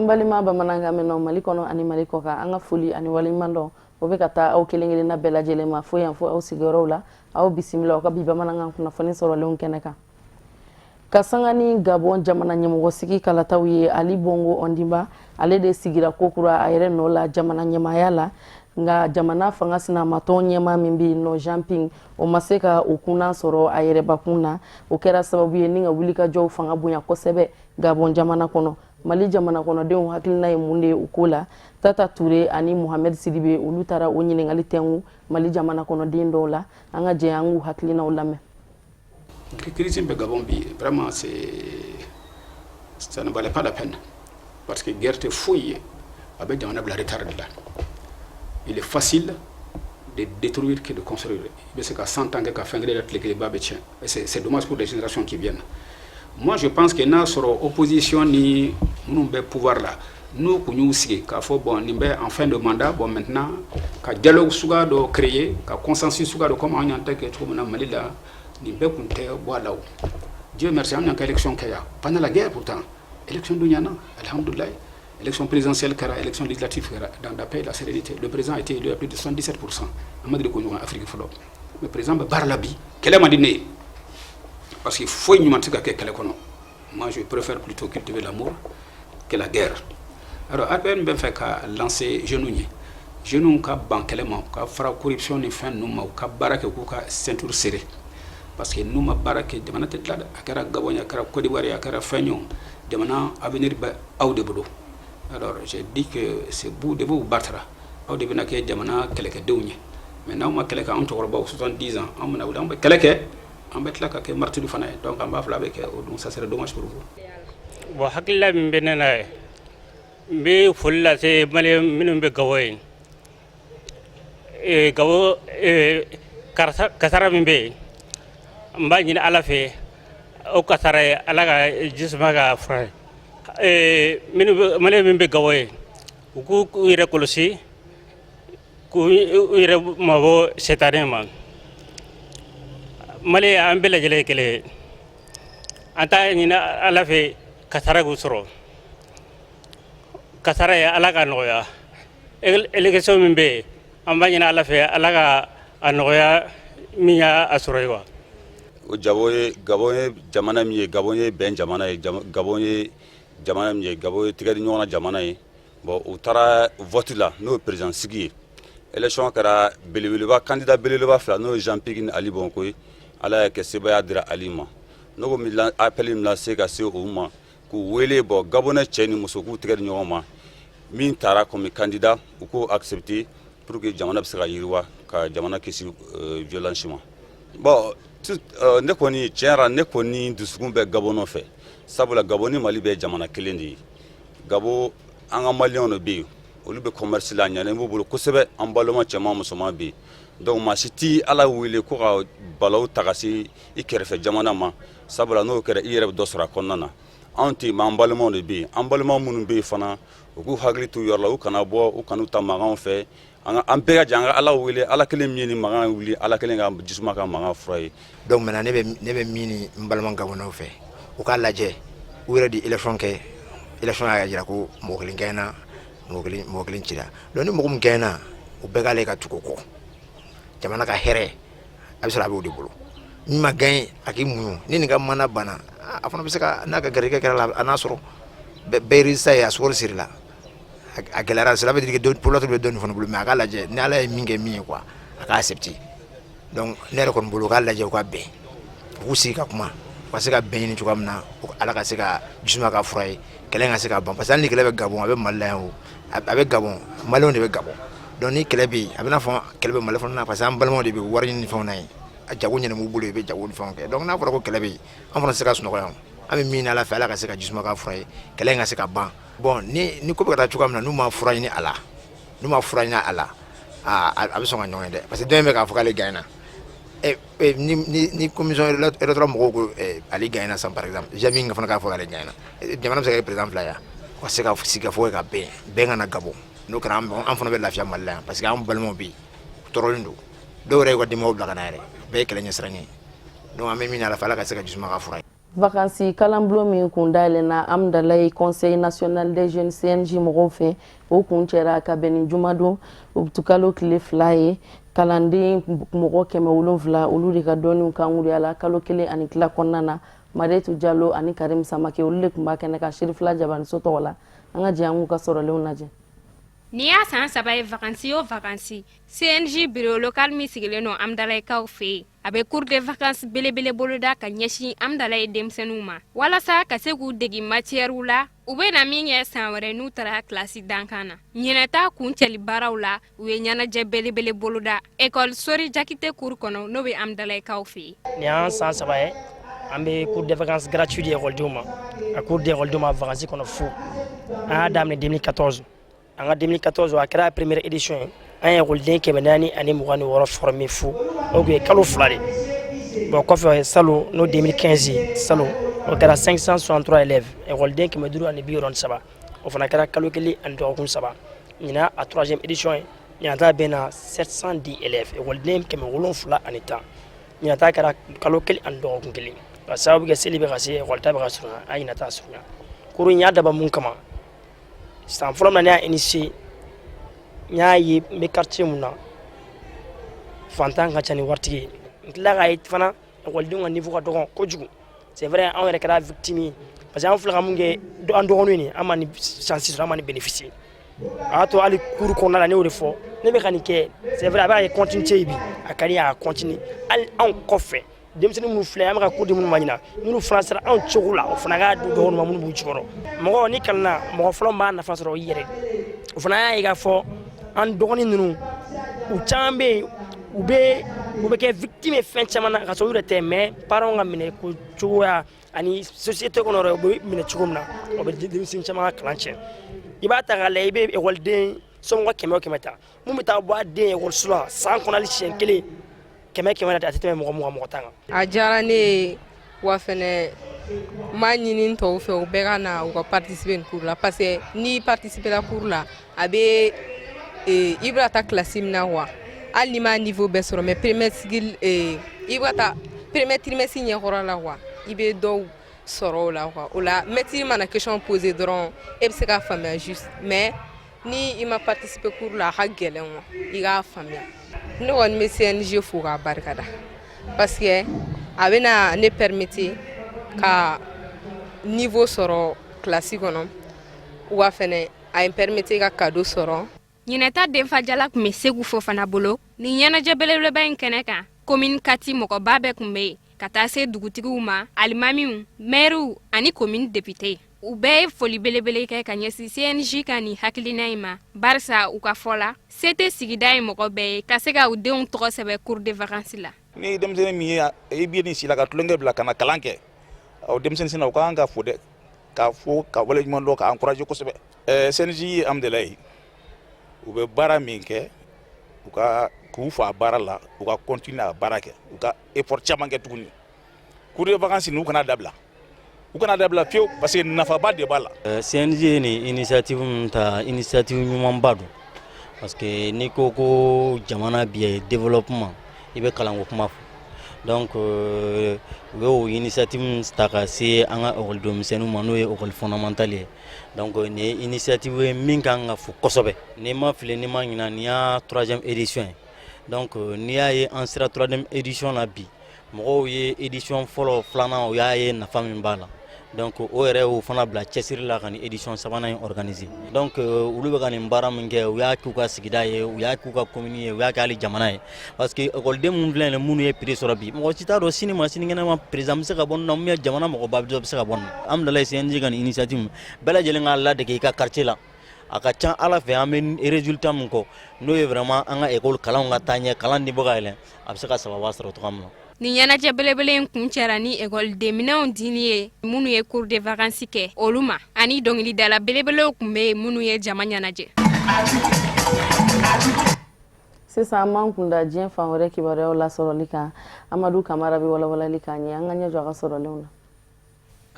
An balima bamananga meno Mali kɔnɔ ani Mali kɔ kan an ka foli ani waleɲuman dɔn o bɛ ka taa aw kelen kelenna bɛɛ lajɛlen ma fo yan fo aw sigiyɔrɔw la aw bisimila aw ka bi bamanankan kunnafoni sɔrɔlenw kɛnɛ kan ka sanga ni Gabon jamana ɲɛmɔgɔsigi kalataw ye Ali Bongo Ondimba ale de sigira kokura a yɛrɛ nɔ la jamana ɲɛmaya la nga jamana fanga sinamatɔ ɲɛma min bɛ no Jean-Ping o ma se ka o kunna sɔrɔ a yɛrɛbakun na o kɛra sababu ye ni ka wulikajɔw fanga bonya kosɛbɛ Gabon jamana kɔnɔ Mali jamana kɔnɔdenw hakilina ye mun de ye o ko la Tata Touré ani Mohamed Sidibe olu taara o ɲininkali tɛngu Mali jamana kɔnɔden dɔw la an ka jɛ an k'u hakilinaw lamɛn. Crise de Gabon bi vraiment ça ne valait pas la peine parce que guerre te fouille avec jamana bla retard là. Il est facile de détruire que de construire. Mais c'est qu'à 100 ans qu'à fin de c'est dommage pour les générations qui viennent. Moi, je pense que dans l'opposition, ni nous pouvoir là, nous pouvons aussi bon, en fin de mandat, bon maintenant, qu'un dialogue soit créé, qu'un consensus soit comment on entend que tout le monde Mali là, nous pouvons voir là. Dieu merci, on a une élection qu'il y a pendant la guerre pourtant, élection d'Uniana, alhamdoulilah. Élection présidentielle, élection législative, dans la paix et la sérénité. Le président a été élu à plus de 77%. En Afrique, le président Barlabi, quel est mon dîner? Parce qu'il faut une mantique à quelqu'un. Moi, je préfère plutôt cultiver l'amour que la guerre. Alors, après, on fait qu'à lancer genouillé. Genou, qu'à banquer les mains, qu'à faire corruption, ni fin, nous, qu'à baraque, qu'à ceinture serrée. Parce que nous, ma baraque, de manière tête là, à Kara Gabon, à Kara Côte d'Ivoire, à Kara Fagnon, de manière à venir à Oudeboulou. Alors, j'ai dit que c'est vous de vous battre. Vous devez n'a qu'à jamana quelqu'un d'où. Maintenant, on m'a quelqu'un entre 70 ans. On m'a dit quelqu'un, on va être là qu'à martyr du fanay. Donc, on va faire avec donc ça serait dommage pour vous. Bon, hakila mbena mbe fulla se male minumbe gawoy. Gawo kasara mbe mbani ala fe o kasara ala jismaga fra. Male mbe gawoy ku ire kolosi ku ire mabo setane man male ambele jele kele anta ni ala fe kasara gusro kasara ya ala ka noya election mbe ambani ala fe ala ka anoya miya asroywa o jaboye gaboye jamana mi gaboye ben jamana gaboye jamana mi gabo tigari ñona jamana yi bon u tara vote la no président sigi élection kara belebeleba candidat belebeleba fla no Jean-Ping Ali Bongo ala ke sebaya dira alima no go mi appel mi la se ka se o ma ku wele bo gabona cheni muso ku tigari ñoma min tara comme candidat u ko accepter pour que jamana bi se ka yirwa ka jamana kisi violence bon ne koni tiara ne koni dusukun be gabono fe sabula Gaboni Mali be jamana kelen di Gabo anga Maliens no be olu be commerce la nyane mo bolo kosebe an baloma chama musoma be donc ma siti ala wile ko ga balaw tagasi ikerfe jamana ma sabula no kere ire do sura konnana anti ma baloma no be an baloma mun be fana ku hagli tu yorla u kana bo u kanu tamagan fe an bega janga ala wile ala kelen mini magan wili ala kelen ga jisuma ka magan fray donc maintenant ne be mini baloma Gabon fe u ka lajɛ u yɛrɛ di élection kɛ élection y'a jira ko mɔgɔ kelen gagné mɔgɔ kelen cira donc ni mɔgɔ min gagné u bɛɛ k'ale ka tugu kɔ jamana ka hɛrɛ a bɛ sɔrɔ a b'o de bolo min ma gagné a k'i muɲu ni nin ka mana banna a fana bɛ se ka n'a ka garijɛgɛ kɛra la a n'a sɔrɔ bɛɛ résultat ye a sɔrɔ siri la a gɛlɛyara cela veut dire que polote bɛ dɔɔnin fana bolo mais a k'a lajɛ ni ala ye min kɛ min ye quoi a k'a accepter donc ne yɛrɛ kɔni bolo u k'a lajɛ u ka bɛn u k'u sigi ka kuma parce que ben ni cogo min na ala ka se ka jisuma ka fura ye kɛlɛ ka se ka ban parce que ni kɛlɛ bɛ Gabon a bɛ Mali la yan o a bɛ Gabon Maliens de bɛ Gabon donc ni kɛlɛ bɛ yen a bɛ n'a fɔ kɛlɛ bɛ Mali fana na parce que an balimaw de bɛ wari ɲini ni fɛnw na ye a jago ɲɛnɛ b'u bolo i bɛ jago ni fɛnw kɛ donc n'a fɔra ko kɛlɛ bɛ yen an fana se ka sunɔgɔ yan an bɛ min ala fɛ ala ka se ka jisuma ka fura ye kɛlɛ ka se ka ban bon ni ko bɛ ka taa cogo min na n'u ma fura ɲini a la n'u ma fura ɲini a la a bɛ sɔn ka ɲɔgɔn ye dɛ parce que dɔ in bɛ k'a fɔ k'ale gagné na ni commission électorale mɔgɔw ko ale gagné san par exemple Jean-Ping fana k'a fɔ k'ale gagné jamana bɛ se ka kɛ président fila ye ka se ka sigi ka fɔ ka bɛn ka na Gabon n'o kɛra an fana bɛ lafiya Mali la yan parce que an balimaw bɛ yen u tɔɔrɔlen don dɔw yɛrɛ y'u ka denbayaw bila ka na yɛrɛ bɛɛ ye kɛlɛ ɲɛsiranɲɛ donc an bɛ min ala fɛ ala ka se ka jisuma ka fura ye vacances kalanbulon min kun dayɛlɛnna Amdalaye Conseil national des jeunes CNJ mɔgɔw fɛ o kun cɛra ka bɛn ni jumadon o bɛ kalo tile 2 ye kalanden mɔgɔ 700 olu de ka dɔnniw kan wuliyala kalo 1 ani tila kɔnɔna na Maretu Jalo ani Karim Samake olu de kun b'a kɛnɛ ka Sherifula Jabaniso tɔgɔ la an ka jɛ an k'u ka sɔrɔlenw lajɛ. Ni y'a san 3 ye vacances o vacances CNJ bureau local min sigilen don Amdalaye kaw fɛ yen a bɛ cours de vacances belebele boloda ka ɲɛsin Amdalaye denmisɛnninw ma walasa ka se k'u degi matières la u bɛ na min kɛ san wɛrɛ n'u taara classe dankan na ɲinɛta kuncɛli baaraw la u ye ɲɛnajɛ belebele boloda école Sori Jakite cours kɔnɔ n'o bɛ Amdalaye kaw fɛ yen. Ni y'an san 3 ye an bɛ cours de vacances gratuit di écoledenw ma a cours de écoledenw ma vacances kɔnɔ fu an y'a daminɛ 2014 en 2014 a kɛra première édition ye an ye écoleden 426 formé fu o tun ye kalo 2 de bon kɔfɛ salon n'o 2015 salon o kɛra 563 élèves écoleden 593 o fana kɛra kalo 1 ani dɔgɔkun 3 ɲina a 3e édition ye ɲinata bɛnna 710 élèves écoleden 770 ɲinata kɛra kalo 1 ani dɔgɔkun 1 ka sababu kɛ seli bɛ ka se écoleta bɛ ka surunya a ɲinata surunya kuru in y'a daba mun kama san fɔlɔ min na ne y'a initié n y'a ye n bɛ quartier mun na fantan ka ca ni waritigi ye n tila k'a ye fana écoledenw ka niveau ka dɔgɔ kojugu c'est vrai anw yɛrɛ kɛra victime ye parce que an filɛ ka mun kɛ an dɔgɔninw ni an ma ni chance sɔrɔ an ma ni bénéficier a y'a to hali cours kɔnɔna la ne y'o de fɔ ne bɛ ka nin kɛ c'est vrai a bɛ ka kɛ continuité ye bi a ka di a continue hali anw kɔfɛ denmisɛnnin minnu filɛ an bɛ ka cours di minnu ma ɲina minnu fana sera anw cogo la o fana k'a di dɔgɔninw ma minnu b'u jukɔrɔ mɔgɔ ni kalanna mɔgɔ fɔlɔ b'a nafa sɔrɔ i yɛrɛ o fana y'a ye k'a fɔ an dɔgɔnin ninnu u caman bɛ yen u bɛ kɛ victime ye fɛn caman na ka sɔrɔ u yɛrɛ tɛ mais parents ka minɛ ko cogoya ani société kɔnɔ yɛrɛ u bɛ minɛ cogo min na o bɛ denmisɛnnin caman ka kalan tiɲɛ i b'a ta k'a lajɛ i bɛ écoleden somɔgɔ 100 o 100 ta mun bɛ taa bɔ a den école la san kɔnɔ hali siɲɛ 1 100 a tɛ tɛmɛ mɔgɔ 10 kan. A diyara ne ye wa fɛnɛ m'a ɲini tɔw fɛ u bɛɛ ka na u ka participer nin cours la parce que ni participer la cours la a bɛ i bɛ taa classe min na wa hali ni ma niveau bɛɛ sɔrɔ mais premier cycle i bɛ taa premier trimestre ɲɛkɔrɔ la wa i bɛ dɔw sɔrɔ o la quoi o la maître mana question poser dɔrɔn e bɛ se k'a faamuya juste mais ni i ma participer cours la a ka gɛlɛn wa i k'a faamuya. Ne kɔni bɛ CNJ fo k'a barikada parce que a bɛna ne permettre ka niveau sɔrɔ classe kɔnɔ wa fɛnɛ a ye permettre ka cadeau sɔrɔ. ɲinɛta denfajala tun bɛ Segu Fofana bolo ni ɲɛnajɛ belebeleba in kɛnɛ kan commune kati mɔgɔba bɛɛ tun bɛ yen ka taa se dugutigiw ma alimamiw maires ani commune député u bɛɛ ye foli belebele kɛ ka ɲɛsin CNJ ka nin hakilina in ma barisa u ka fɔ la se tɛ sigida ye mɔgɔ bɛɛ ye ka se ka u denw tɔgɔ sɛbɛn cours de vacances la. Ni denmisɛnnin min ye i bɛ nin si la ka tulonkɛ bila ka na kalan kɛ o denmisɛnnin sina u ka kan ka fo dɛ ka fo ka wale ɲuman dɔ ka encourager kosɛbɛ. CNJ Amdalaye u bɛ baara min kɛ u ka k'u fa a baara la u ka continuer a baara kɛ u ka effort caman kɛ tuguni cours de vacances n'u kana dabila u kana dabila fiyewu parce que nafaba de b'a la. CNJ ni initiative min ta initiative ɲumanba don parce que n'i ko ko jamana bi développement i bɛ kalanko kuma fɔ donc u bɛ o initiative ta ka se an ka écoledenmisɛnninw ma n'o ye école fondamentale ye donc nin ye initiative ye min kan ka fo kosɛbɛ n'i ma fili n'i ma ɲina nin y'a 3e édition ye donc n'i y'a ye an sera 3e édition la bi mɔgɔw ye édition fɔlɔ filanan o y'a ye nafa min b'a la donc o yɛrɛ y'o fana bila cɛsiri la ka nin édition 3nan in organiser donc olu bɛ ka nin baara min kɛ u y'a k'u ka sigida ye u y'a k'u ka commune ye u y'a kɛ hali jamana ye parce que écoleden minnu filɛ nin minnu ye prix sɔrɔ bi mɔgɔ si t'a dɔn sini ma sinikɛnɛ ma président bɛ se ka bɔ nin na ou bien jamana mɔgɔba dɔ bɛ se ka bɔ nin na Amdalaye CNJ ka nin initiative bɛɛ lajɛlen k'a ladege i ka quartier la a ka ca ala fɛ an bɛ résultat min kɔ n'o ye vraiment an ka école kalanw ka taa ɲɛ kalan di bɔ ka yɛlɛn a bɛ se ka sababa sɔrɔ cogoya min na. Ni ɲɛnajɛ belebele in kun cɛra ni écoleden minɛnw dili ye minnu ye cours de vacances kɛ olu ma ani dɔnkilidala belebelew kun bɛ minnu ye jama ɲɛnajɛ. Sisan an b'an kunda diɲɛ fan wɛrɛ kibaruyaw lasɔrɔli kan Amadu Kamara bɛ walawalali k'a ɲɛ an ka ɲɛ jɔ a ka sɔrɔlenw na.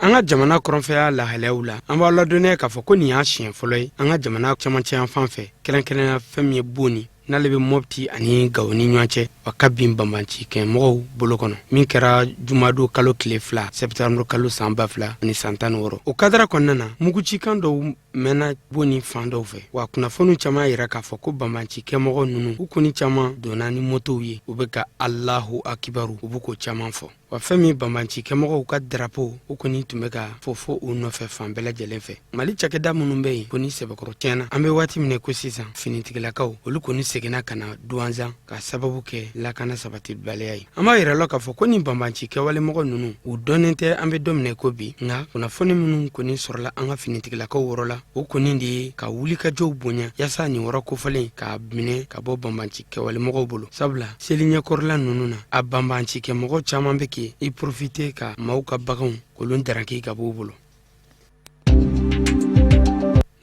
An ka jamana kɔrɔnfɛya lahalayaw la an b'a ladɔnniya k'a fɔ ko nin y'a siɲɛ fɔlɔ ye an ka jamana camancɛ yan fan fɛ kɛrɛnkɛrɛnnenya fɛn min ye Boni n'ale bɛ mɔpti ani gawo ni ɲɔgɔn cɛ wa ka bin banbanci kɛ mɔgɔw bolo kɔnɔ min kɛra jumado kalo tile 2 septembre kalo san 2000 ani san 16 o kadara kɔnɔna na mugucikan dɔw mɛnna bo ni fan dɔw fɛ wa kunnafoniw caman yira k'a fɔ ko banbanci kɛmɔgɔ ninnu u kɔni caman donna ni motow ye u bɛ ka Allahu akibaru u b'u ko caman fɔ wa fɛn min banbanci kɛmɔgɔw ka drapeau u kɔni tun bɛ ka fɔ u nɔfɛ fan bɛɛ lajɛlen fɛ Mali cakɛda minnu bɛ yen ko ni sɛbɛkɔrɔ tiɲɛna an bɛ waati minɛ ko sisan finitigilakaw olu kɔni seginna ka na duwanzan ka sababu kɛ lakana sabatibaliya ye an b'a yira la k'a fɔ ko ni banbanci kɛwale mɔgɔ ninnu u dɔnnen tɛ an bɛ don minɛ ko bi nka kunnafoni minnu kɔni sɔrɔla an ka finitigilakaw wɔrɔ la o kɔni de ye ka wuli ka jɔw bonya yaasa nin wɔrɔ kofɔlen k'a minɛ ka bɔ banbanci kɛwale mɔgɔw bolo sabula seli ɲɛkɔrɔla ninnu na a banbanci kɛ mɔgɔ caman bɛ kɛ i profite ka maaw ka baganw kolon daraki ka b'u bolo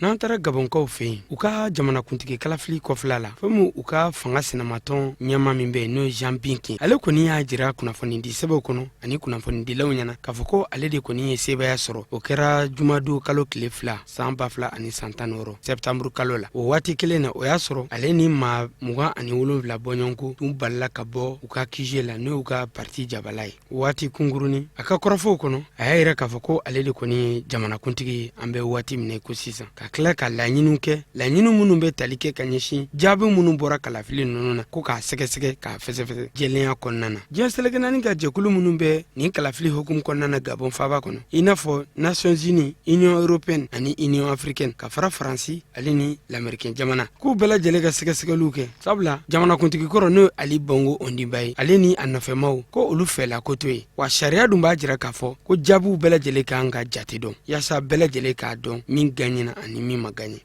n'an taara gabonkaw fɛ yen u ka jamanakuntigi kalafili kɔfila la fɛn u ka fanga sinamatɔn ɲɛma min bɛ n'o Jean Binkin ale kɔni y'a jira kunnafoni di sɛbɛnw kɔnɔ ani kunnafoni dilaw ɲɛna k'a fɔ ko ale de kɔni ye sebaya sɔrɔ o kɛra jumado kalo tile 2 san 2000 ani san 16 septembre kalo la o waati kelen na o y'a sɔrɔ ale ni maa 27 bɔɲɔgɔnko tun balila ka bɔ u ka QG la n'o ka parti jabala ye waati kungurunin a ka kɔrɔfɔw kɔnɔ a y'a yira k'a fɔ ko ale de kɔni ye jamanakuntigi an bɛ waati minɛ ko sisan ka tila ka laɲiniw kɛ laɲiniw minnu bɛ tali kɛ ka ɲɛsin jaabi minnu bɔra kalafili ninnu na ko k'a sɛgɛsɛgɛ k'a fɛsɛfɛsɛ jɛlenya kɔnɔna na diɲɛ seleke naani ka jɛkulu minnu bɛ nin kalafili hukumu kɔnɔna na Gabon faaba kɔnɔ i n'a fɔ Nations Unies Union Européenne ani Union Africaine ka fara Faransi ale ni l'Américain jamana k'u bɛɛ lajɛlen ka sɛgɛsɛgɛliw kɛ sabula jamanakuntigi kɔrɔ n'o Ali Bongo Ondimba ye ale ni a nɔfɛmaw ko olu fɛla ko to ye wa sariya dun b'a jira k'a fɔ ko jaabiw bɛɛ lajɛlen kan ka jate dɔn yaasa bɛɛ lajɛlen k'a dɔn min gagnena ani min ma gagné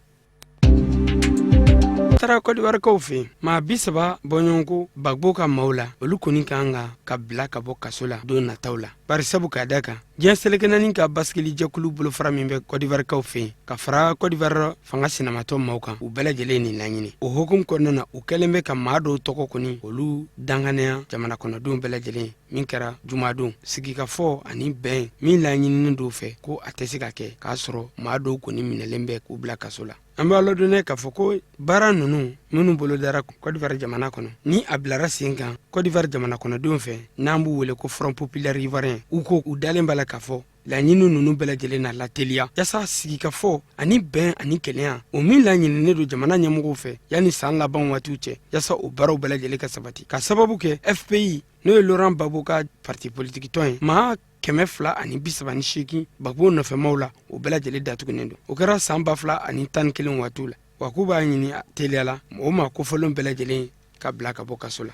tara Côte d'Ivoire kaw fɛ maa 30 bɔɲɔgɔnko Bagbo ka maaw la olu kɔni kan ka bila ka bɔ kaso la don nataw la bari sabu k'a da kan diɲɛ seleke naani ka baskeli jɛkulu bolofara min bɛ Côte d'Ivoire kaw fɛ ka fara Côte d'Ivoire fanga sinamatɔ maaw kan u bɛɛ lajɛlen nin laɲini o hukumu kɔnɔna na u kɛlen bɛ ka maa dɔw tɔgɔ kɔni olu danganiya jamana kɔnɔdenw bɛɛ lajɛlen min kɛra jumadon sigikafɔ ani bɛn min laɲininen dɔw fɛ ko a tɛ se ka kɛ k'a sɔrɔ maa dɔw kɔni minɛlen bɛ k'u bila kaso la an b'a ladɔnnɛ k'a fɔ ko baara ninnu minnu bolodara Côte d'Ivoire jamana kɔnɔ ni a bilara sen kan Côte d'Ivoire jamana kɔnɔdenw fɛ n'an b'u wele ko Front Populaire Ivoirien u ko u dalen b'a la k'a fɔ laɲini ninnu bɛɛ lajɛlen na lateliya yaasa sigikafɔ ani bɛn ani kɛlɛya o min laɲininen don jamana ɲɛmɔgɔw fɛ yanni san laban waatiw cɛ yaasa o baaraw bɛɛ lajɛlen ka sabati ka sababu kɛ FPI n'o ye Laurent Gbagbo ka parti politique tɔn ye maa 238 Gbagbo nɔfɛmaw la o bɛɛ lajɛlen datugunen don o kɛra san 2011 waatiw la wa k'u b'a ɲini teliya la o ma kofɔlenw bɛɛ lajɛlen ka bila ka bɔ kaso la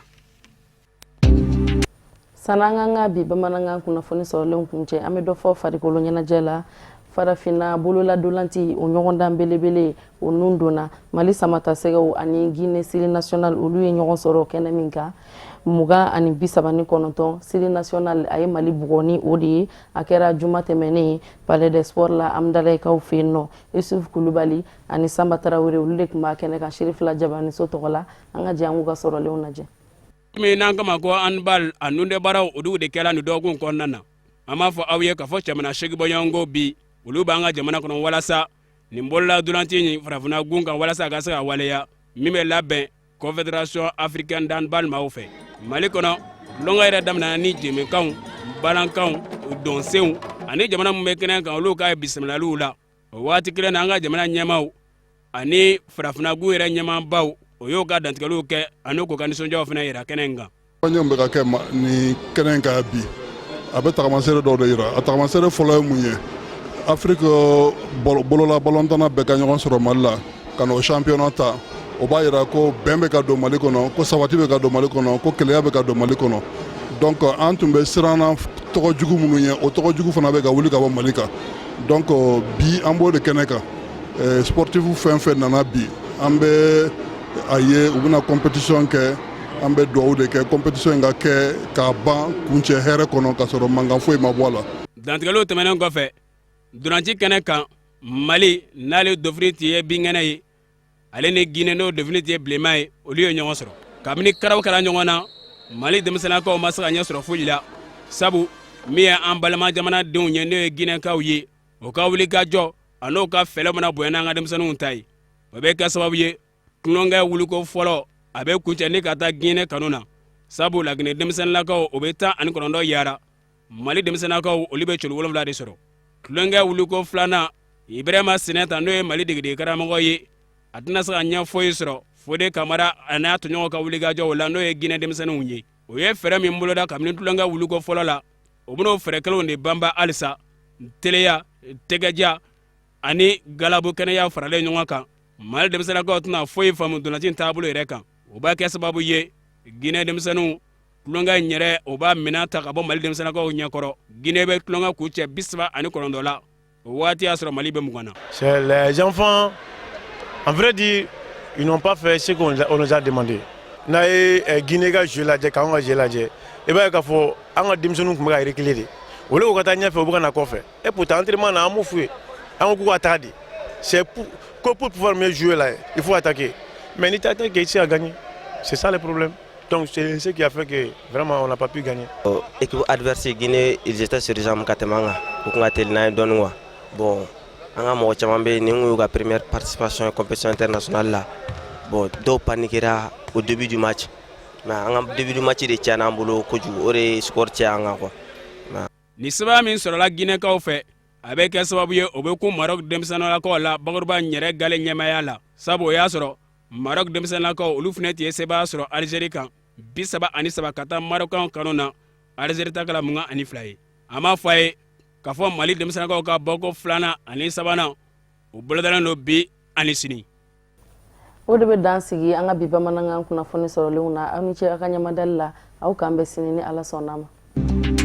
sananga bi bamanankan kunnafoni sɔrɔlen kun cɛ an bɛ dɔ fɔ farikolo ɲɛnajɛ la farafina bolola dolanti o ɲɔgɔndan belebele o nun donna Mali samatasɛgɛw ani Guinée Sili National olu ye ɲɔgɔn sɔrɔ kɛnɛ min kan 29 Sili National a ye Mali bugɔni o de ye a kɛra juma tɛmɛnen Palais des Sports la Amdalaikaw fɛ yen nɔ Yusuf Kulubali ani Samba Tarawele olu de tun b'a kɛnɛ kan Sherifila Jabaniso tɔgɔ la an ka jɛ an k'u ka sɔrɔlenw lajɛ min n'an kama ko handball a nunde baaraw olu de kɛra nin dɔgɔkun kɔnɔna na an b'a fɔ aw ye k'a fɔ jamana 8 bɔɲɔgɔnko bi olu b'an ka jamana kɔnɔ walasa nin bolola dolanci nin farafina gun kan walasa a ka se ka waleya min bɛ labɛn Confédération Africaine d'handball maaw fɛ Mali kɔnɔ lɔngɔ yɛrɛ daminɛna ni jɛmenkanw balankanw dɔnsenw ani jamana min bɛ kɛnɛ kan olu ka ye bisimilaliw la o waati kelen na an ka jamana ɲɛmaaw ani farafina gun yɛrɛ ɲɛmaabaw o y'o ka dantigɛliw kɛ ani k'u ka nisɔndiyaw fana yira kɛnɛ in kan ɲɛw bɛ ka kɛ ni kɛnɛ in kan bi a bɛ tagamasere dɔw de yira a tagamasere fɔlɔ ye mun ye Afrique bolola balɔntana bɛɛ ka ɲɔgɔn sɔrɔ Mali la ka n'o championnat ta o b'a yira ko bɛn bɛ ka don Mali kɔnɔ ko sabati bɛ ka don Mali kɔnɔ ko kɛlɛya bɛ ka don Mali kɔnɔ donc an tun bɛ siranna tɔgɔ jugu minnu ye o tɔgɔ jugu fana bɛ ka wuli ka bɔ Mali kan donc bi an b'o de kɛnɛ kan sportif fɛn fɛn nana bi an bɛ a ye u bɛna compétition kɛ an bɛ dugawu de kɛ compétition in ka kɛ k'a ban kuncɛ hɛrɛ kɔnɔ ka sɔrɔ mankan foyi ma bɔ a la dantigɛliw tɛmɛnen kɔfɛ dolanci kɛnɛ kan Mali n'ale dofini tɛ ye binkɛnɛ ye ale ni Guinée n'o dofini tɛ ye bilenman ye olu ye ɲɔgɔn sɔrɔ kabini karaw kɛra ɲɔgɔn na Mali denmisɛnninakaw ma se ka ɲɛ sɔrɔ foyi la sabu min ye an balima jamanadenw ye n'o ye Guinékaw ye o ka wuli ka jɔ a n'o ka fɛlɛ mana bonya n'an ka denmisɛnninw ta ye o bɛ kɛ sababu ye tulonkɛ wuliko fɔlɔ a bɛ kuncɛ ka taa Guinée kanu na sabu Laginɛ denmisɛnnakaw o bɛ 19 yara Mali denmisɛnnakaw olu bɛ colo 7 de sɔrɔ tulonkɛ wuliko filanan Ibrahima Sinɛta n'o ye Mali degede karamɔgɔ ye a tɛna se ka ɲɛ foyi sɔrɔ Fode Kamara a n'a tɔɲɔgɔnw ka wulikajɔw la n'o ye Guinée denmisɛnninw ye o ye fɛɛrɛ min boloda kabini tulonkɛ wuliko fɔlɔ la o bɛn'o fɛɛrɛ kelenw de banba halisa teleya tɛgɛja ani galabu kɛnɛya faralen ɲɔgɔn kan Mali denmisɛnnakaw tɛna foyi faamu dolanci taabolo yɛrɛ kan o b'a kɛ sababu ye Guinée denmisɛnninw tulonkɛ in yɛrɛ o b'a minɛ ta ka bɔ Mali denmisɛnnakaw ɲɛkɔrɔ Guinée bɛ tulonkɛ kucɛ 39 la o waati y'a sɔrɔ Mali bɛ 20 na. C'est les enfants, en vrai dire, ils n'ont pas fait ce qu'on nous a demandé. N'a ye Guinée ka jeu lajɛ k'anw ka jeu lajɛ i b'a ye k'a fɔ an ka denmisɛnninw tun bɛ ka reculer de olu ko ka taa ɲɛfɛ u bɛ ka na kɔfɛ et pourtant entraînement na an m'u f'u ye an ko k'u ka taa de c'est pour pouvoir mieux jouer là il faut attaquer mais ni t'attaques ici à gagner c'est ça le problème. Donc c'est ce qui a fait que vraiment on n'a pas pu gagner. Équipe adverse Guinée ils étaient sur jambe katemanga ko nga tel na don wa bon anga mo chama be ni ngu ga première participation à compétition internationale là bon do paniquera au début du match mais anga début du match de tiana mbolo ko ju ore score tianga quoi ni saba min sɔrɔ la Guinée kaw fɛ a bɛ kɛ sababu ye o bɛ ku Maroc denmisɛnnakaw la bakuruba ɲɛrɛ gale ɲɛmaya la sabu o y'a sɔrɔ Maroc denmisɛnnakaw olu fɛnɛ tun ye sebaya sɔrɔ Algérie kan 33 ka taa Marocain kanu na Algérie ta kɛla 22 ye a m'a fɔ a ye k'a fɔ Mali denmisɛnnakaw ka bɔko 2nan ani 3nan u bolodalen don bi ani sini o de bɛ dan sigi an ka bi bamanankan kunnafoni sɔrɔlenw na aw ni ce aw ka ɲamadali la aw k'an bɛ sini ni Ala sɔnn'a ma.